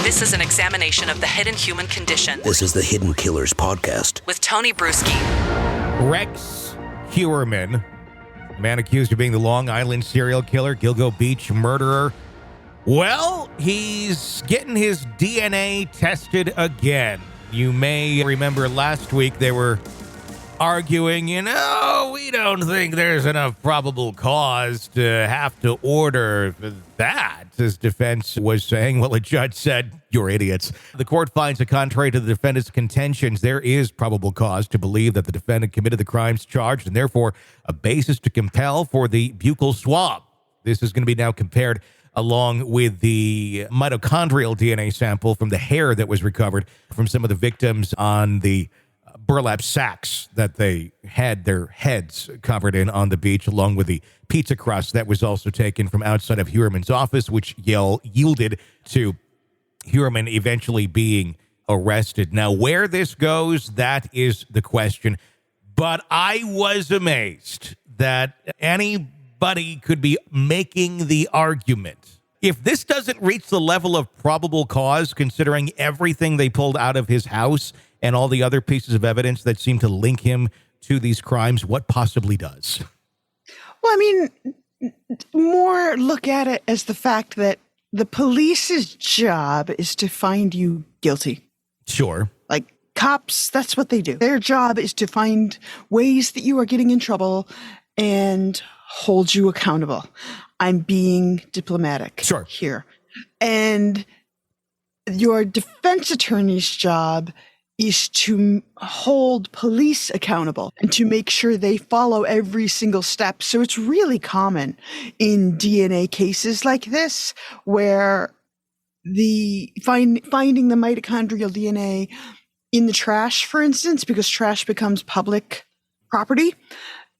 This is an examination of the hidden human condition. This is the Hidden Killers Podcast. With Tony Brueski. Rex Heuermann, man accused of being the Long Island serial killer, Gilgo Beach murderer. Well, he's getting his DNA tested again. You may remember last week they were arguing, we don't think there's enough probable cause to have to order that. His defense was saying, well, a judge said, you're idiots. The court finds that contrary to the defendant's contentions, there is probable cause to believe that the defendant committed the crimes charged and therefore a basis to compel for the buccal swab. This is going to be now compared along with the mitochondrial DNA sample from the hair that was recovered from some of the victims on the burlap sacks that they had their heads covered in on the beach, along with the pizza crust that was also taken from outside of Heuermann's office, which yielded to Heuermann eventually being arrested. Now, where this goes, that is the question. But I was amazed that anybody could be making the argument. If this doesn't reach the level of probable cause, considering everything they pulled out of his house and all the other pieces of evidence that seem to link him to these crimes, what possibly does? Well, more look at it as the fact that the police's job is to find you guilty. Sure. Like cops, that's what they do. Their job is to find ways that you are getting in trouble and hold you accountable. I'm being diplomatic here. And your defense attorney's job is to hold police accountable and to make sure they follow every single step. So it's really common in DNA cases like this, where the finding the mitochondrial DNA in the trash, for instance, because trash becomes public property.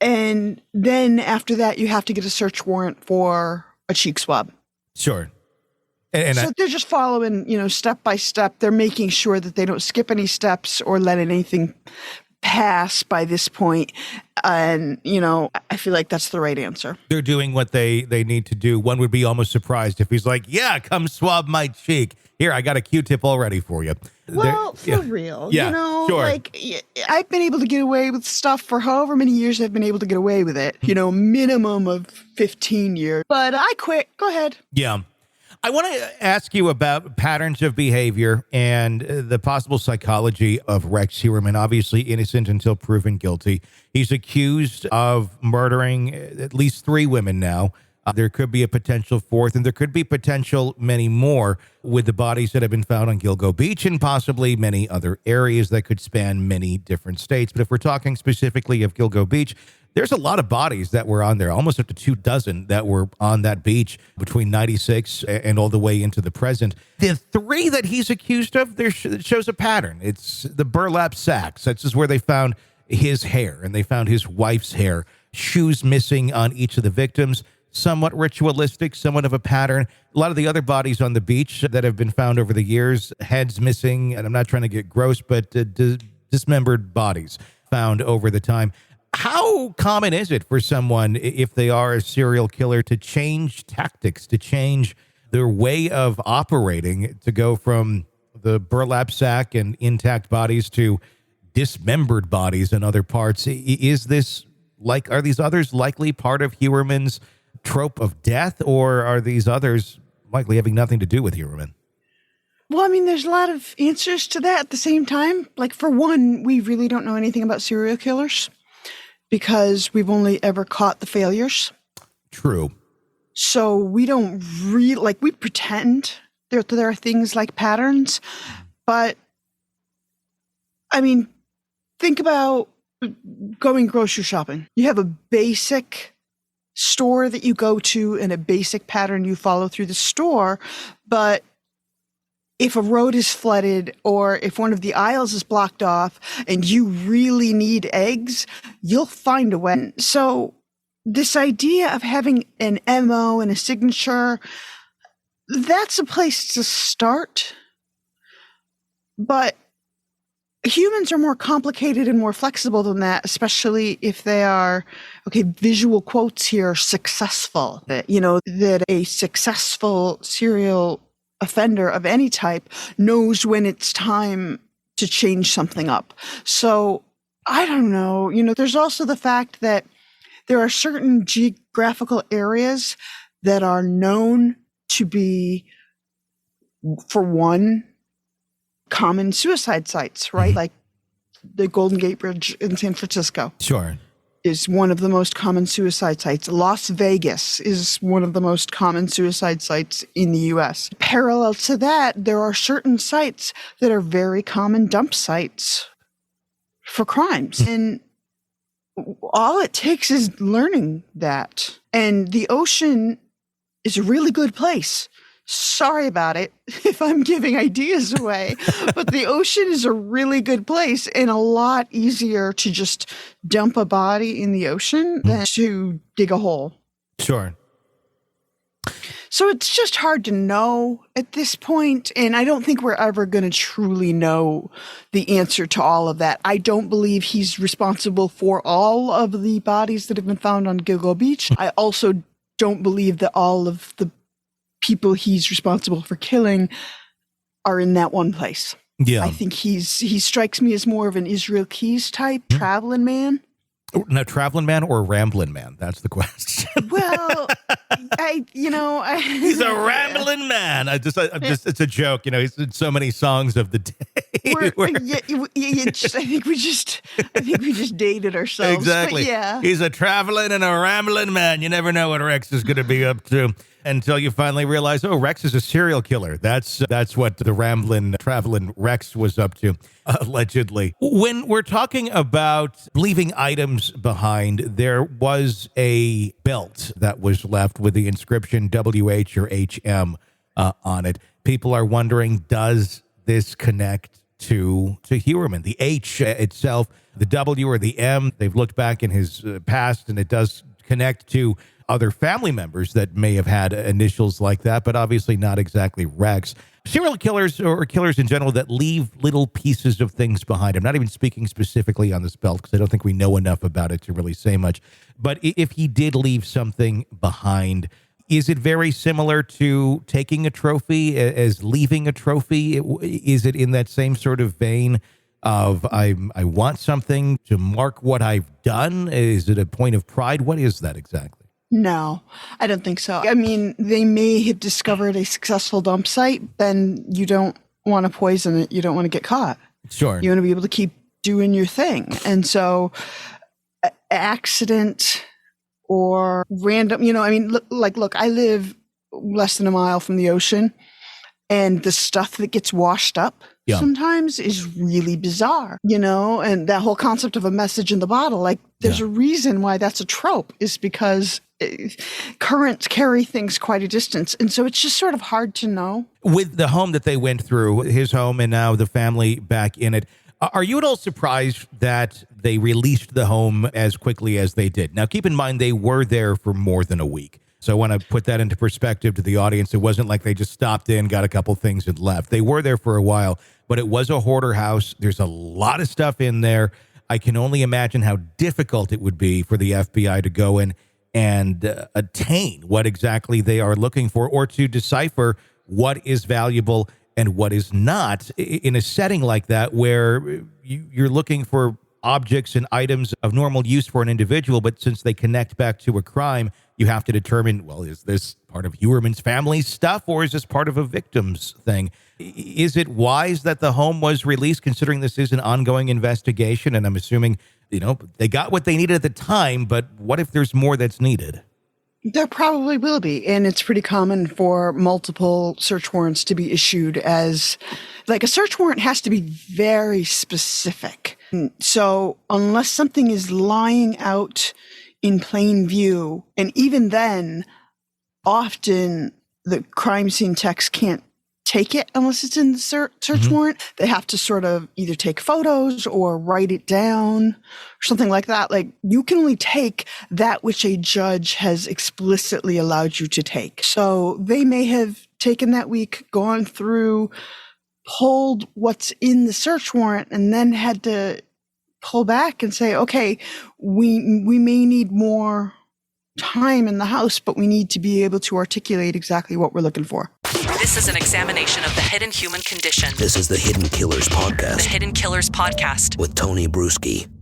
And then after that, you have to get a search warrant for a cheek swab. Sure. So they're just following, step by step. They're making sure that they don't skip any steps or let anything pass by this point. And, I feel like that's the right answer. They're doing what they need to do. One would be almost surprised if he's like, yeah, come swab my cheek. Here, I got a Q-tip already for you. Well, for real. Yeah, sure. I've been able to get away with stuff for however many years I've been able to get away with it. Minimum of 15 years. But I quit. Go ahead. Yeah. I want to ask you about patterns of behavior and the possible psychology of Rex Heuermann, obviously innocent until proven guilty. He's accused of murdering at least 3 women now. There could be a potential 4th, and there could be potential many more with the bodies that have been found on Gilgo Beach and possibly many other areas that could span many different states. But if we're talking specifically of Gilgo Beach, there's a lot of bodies that were on there, almost up to 24 that were on that beach between 96 and all the way into the present. The 3 that he's accused of, it shows a pattern. It's the burlap sacks. That's just where they found his hair, and they found his wife's hair. Shoes missing on each of the victims. Somewhat ritualistic, somewhat of a pattern. A lot of the other bodies on the beach that have been found over the years, heads missing, and I'm not trying to get gross, but dismembered bodies found over the time. How common is it for someone, if they are a serial killer, to change tactics, to change their way of operating, to go from the burlap sack and intact bodies to dismembered bodies and other parts? Are these others likely part of Heuermann's trope of death, or are these others likely having nothing to do with Heuermann? Well, there's a lot of answers to that at the same time. Like, for one, we really don't know anything about serial killers because we've only ever caught the failures. True. So we don't really, we pretend there are things like patterns, but think about going grocery shopping. You have a basic store that you go to and a basic pattern you follow through the store, but if a road is flooded or if one of the aisles is blocked off and you really need eggs, you'll find a way. So this idea of having an MO and a signature, that's a place to start. But humans are more complicated and more flexible than that, especially if they are, visual quotes here, successful. That a successful serial offender of any type knows when it's time to change something up. So I don't know. There's also the fact that there are certain geographical areas that are known to be, for one, common suicide sites, right? Mm-hmm. Like the Golden Gate Bridge in San Francisco. Sure. Is one of the most common suicide sites. Las Vegas is one of the most common suicide sites in the U.S. Parallel to that, there are certain sites that are very common dump sites for crimes. And all it takes is learning that. And the ocean is a really good place. Sorry about it if I'm giving ideas away, but the ocean is a really good place and a lot easier to just dump a body in the ocean than to dig a hole. Sure. So it's just hard to know at this point, and I don't think we're ever going to truly know the answer to all of that. I don't believe he's responsible for all of the bodies that have been found on Gilgo Beach. I also don't believe that all of the people he's responsible for killing are in that one place. Yeah. I think he strikes me as more of an Israel Keys type traveling man. No, traveling man or rambling man? That's the question. Well, he's a rambling man. It's a joke. He's in so many songs of the day. I think we just dated ourselves. Exactly. But yeah. He's a traveling and a rambling man. You never know what Rex is going to be up to until you finally realize, oh, Rex is a serial killer. That's what the rambling, traveling Rex was up to, allegedly. When we're talking about leaving items behind, there was a belt that was left with the inscription WH or HM on it. People are wondering, does this connect to Heuermann? The H itself, the W or the M, they've looked back in his past, and it does connect to other family members that may have had initials like that, but obviously not exactly Rex. Serial killers or killers in general that leave little pieces of things behind. I'm not even speaking specifically on this belt because I don't think we know enough about it to really say much. But if he did leave something behind, is it very similar to taking a trophy as leaving a trophy? Is it in that same sort of vein of I want something to mark what I've done? Is it a point of pride? What is that exactly? No, I don't think so. I mean, they may have discovered a successful dump site, then you don't want to poison it. You don't want to get caught. Sure. You want to be able to keep doing your thing. And so accident or random, look, I live less than a mile from the ocean, and the stuff that gets washed up sometimes is really bizarre, and that whole concept of a message in the bottle, there's a reason why that's a trope, is because currents carry things quite a distance. And so it's just sort of hard to know. With the home that they went through, his home, and now the family back in it, are you at all surprised that they released the home as quickly as they did? Now, keep in mind, they were there for more than a week. So I want to put that into perspective to the audience. It wasn't like they just stopped in, got a couple things, and left. They were there for a while, but it was a hoarder house. There's a lot of stuff in there. I can only imagine how difficult it would be for the FBI to go in and attain what exactly they are looking for, or to decipher what is valuable and what is not in a setting like that, where you're looking for objects and items of normal use for an individual, but since they connect back to a crime, you have to determine, well, is this part of Heuermann's family stuff, or is this part of a victim's thing? Is it wise that the home was released, considering this is an ongoing investigation? And I'm assuming, they got what they needed at the time, but what if there's more that's needed? There probably will be. And it's pretty common for multiple search warrants to be issued as, a search warrant has to be very specific. So unless something is lying out in plain view, and even then, often the crime scene techs can't take it unless it's in the search warrant. They have to sort of either take photos or write it down or something like that. You can only take that which a judge has explicitly allowed you to take. So they may have taken that week, gone through, pulled what's in the search warrant, and then had to pull back and say, okay, we may need more time in the house, but we need to be able to articulate exactly what we're looking for. This is an examination of the hidden human condition. This is the Hidden Killers Podcast. The Hidden Killers Podcast. With Tony Brueski.